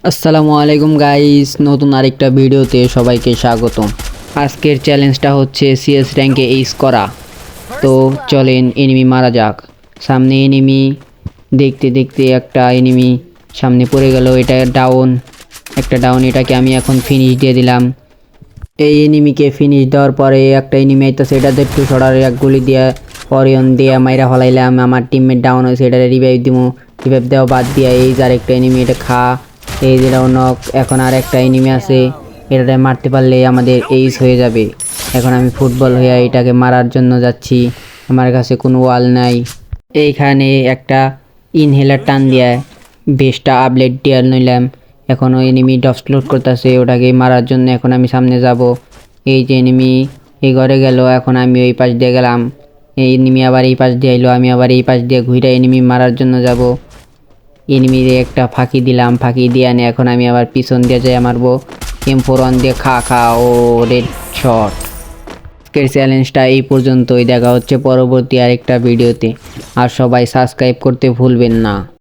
আসসালামু আলাইকুম গাইস, নতুন আরেকটা ভিডিওতে সবাইকে স্বাগতম। আজকের চ্যালেঞ্জটা হচ্ছে সিএস র্যাঙ্কে এইস করা। তো চলেন এনিমি মারা যাক। সামনে এনিমি, দেখতে দেখতে একটা এনিমি সামনে পড়ে গেল। এটা ডাউন, একটা ডাউন। এটাকে আমি এখন ফিনিশ দিয়ে দিলাম। এই এনিমিকে ফিনিশ দেওয়ার পরে একটা এনিমি আইতেছে, এটাতে একটু সরার এক গুলি দিয়ে অরিয়ন দিয়ে মাইরা ফলাইলাম। আমার টিমমেট ডাউন হয়েছে, এটা রিভাইভ দিমু। রিভাইভ দেওয়া বাদ দিয়া এই যে আরেকটা এনিমি, এটা খা। এই যেটাও নক। এখন আর একটা এনিমি আছে, এটাতে মারতে পারলে আমাদের এইস হয়ে যাবে। এখন আমি ফুটবল হয়ে এটাকে মারার জন্য যাচ্ছি। আমার কাছে কোনো ওয়াল নাই। এইখানে একটা ইনহেলার টান দিয়ে বেশটা আপলেট দিয়ে নিলাম। এখন ওই এনিমি ডপস্লোড করতেছে, ওটাকে মারার জন্য এখন আমি সামনে যাব। এই যে এনিমি এই ঘরে গেল, এখন আমি ওই পাশ দিয়ে গেলাম। এই এনিমি আবার এই পাশ দিয়ে এলো, আমি আবার এই পাশ দিয়ে ঘুরে এনিমি মারার জন্য যাব। এনিমিরে একটা ফাঁকি দিলাম, ফাঁকি দিয়ে আনি এখন আমি আবার পিছন দিয়ে যাই মারবো। M4 দিয়ে খা খা, ও রেড শট। আজকের চ্যালেঞ্জটা এই পর্যন্তই। দেখা হচ্ছে পরবর্তী আরেকটা ভিডিওতে। আর সবাই সাবস্ক্রাইব করতে ভুলবেন না।